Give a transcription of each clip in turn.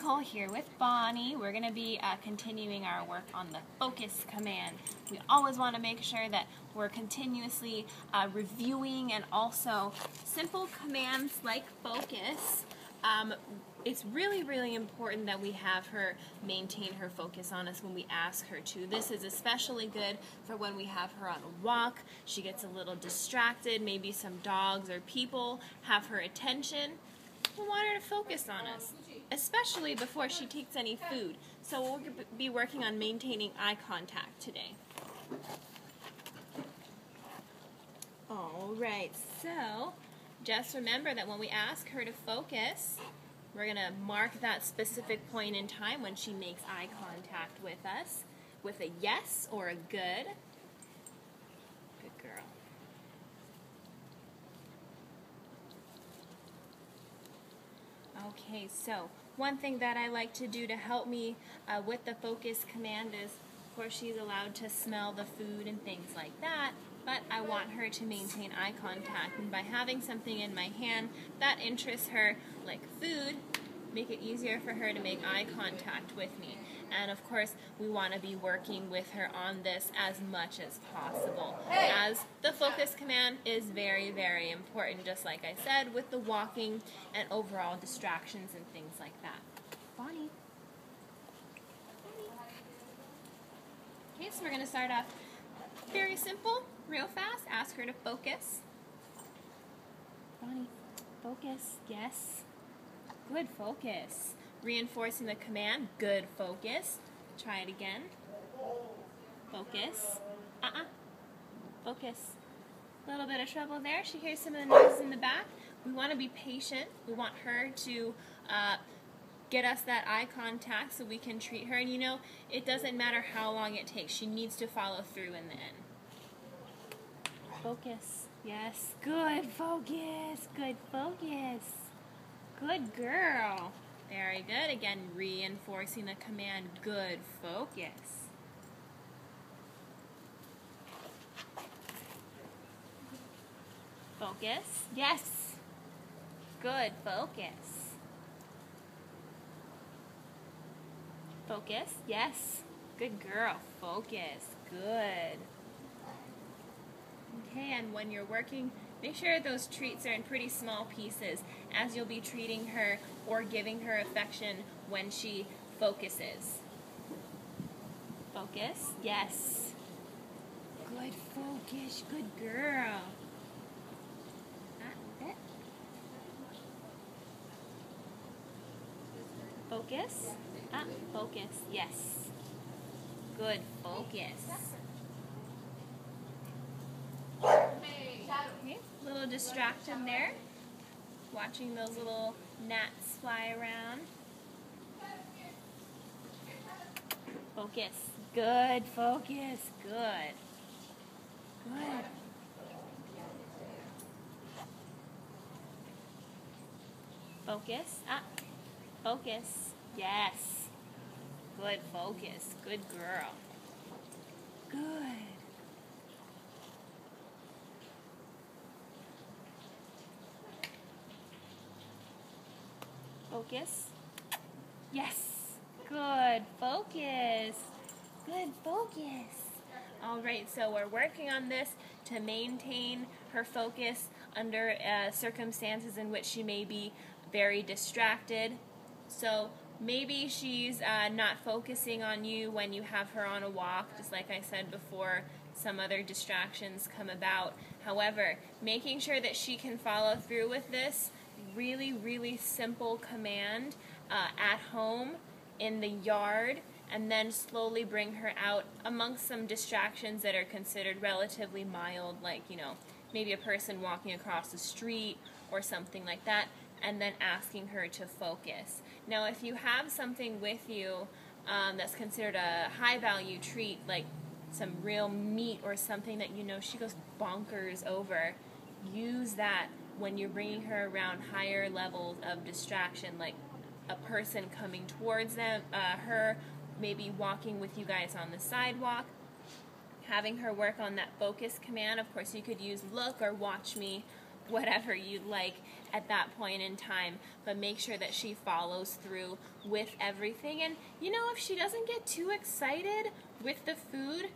Nicole here with Bonnie. We're going to be continuing our work on the focus command. We always want to make sure that we're continuously reviewing, and also simple commands like focus. It's really important that we have her maintain her focus on us when we ask her to. This is especially good for when we have her on a walk. She gets a little distracted, maybe some dogs or people have her attention. We want her to focus on us, especially before she takes any food. So we'll be working on maintaining eye contact today. Alright, so just remember that when we ask her to focus, we're going to mark that specific point in time when she makes eye contact with us with a yes or a good. Good girl. Okay, so one thing that I like to do to help me with the focus command is, of course, she's allowed to smell the food and things like that, but I want her to maintain eye contact, and by having something in my hand that interests her, like food, make it easier for her to make eye contact with me. And of course, we want to be working with her on this as much as possible, as the focus command is very important, just like I said, with the walking and overall distractions and things like that. Bonnie. Okay, so we're going to start off very simple, real fast. Ask her to focus. Bonnie, focus. Yes. Good focus. Reinforcing the command. Good focus. Try it again. Focus. Focus. A little bit of trouble there. She hears some of the noises in the back. We want to be patient. We want her to get us that eye contact so we can treat her. And you know, it doesn't matter how long it takes. She needs to follow through in the end. Focus. Yes. Good focus. Good focus. Good girl. Very good. Again, reinforcing the command, good focus. Focus. Yes. Good focus. Focus. Yes. Good girl. Focus. Good. Okay, and when you're working, make sure those treats are in pretty small pieces, as you'll be treating her or giving her affection when she focuses. Focus. Yes. Good focus. Good girl. Focus. Focus. Yes. Good focus. Okay, little distracted there. Watching those little gnats fly around. Focus. Good focus. Good. Good. Focus. Focus. Yes. Good focus. Good girl. Good. Focus. Yes. Good focus. Good focus. Alright, so we're working on this to maintain her focus under circumstances in which she may be very distracted. So maybe she's not focusing on you when you have her on a walk, just like I said before, some other distractions come about. However, making sure that she can follow through with this really simple command at home, in the yard, and then slowly bring her out amongst some distractions that are considered relatively mild, like, you know, maybe a person walking across the street or something like that, and then asking her to focus. Now, if you have something with you that's considered a high value treat, like some real meat or something that you know she goes bonkers over, use that when you're bringing her around higher levels of distraction, like a person coming towards them, her maybe walking with you guys on the sidewalk, having her work on that focus command. Of course, you could use look or watch me, whatever you'd like at that point in time, but make sure that she follows through with everything. And you know, if she doesn't get too excited with the food,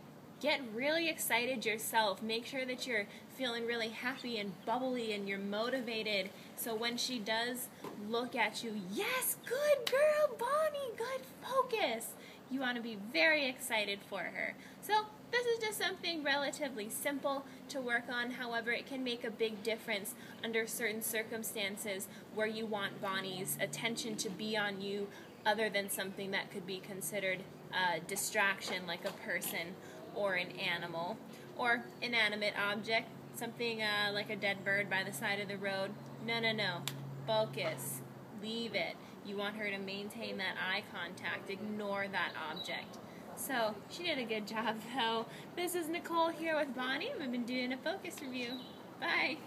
get really excited yourself. Make sure that you're feeling really happy and bubbly and you're motivated, so when she does look at you, yes, good girl, Bonnie, good focus, you want to be very excited for her. So this is just something relatively simple to work on. However, it can make a big difference under certain circumstances where you want Bonnie's attention to be on you other than something that could be considered a distraction, like a person or an animal or inanimate object, something like a dead bird by the side of the road. No. Focus. Leave it. You want her to maintain that eye contact. Ignore that object. So, she did a good job, though. This is Nicole here with Bonnie. We've been doing a focus review. Bye.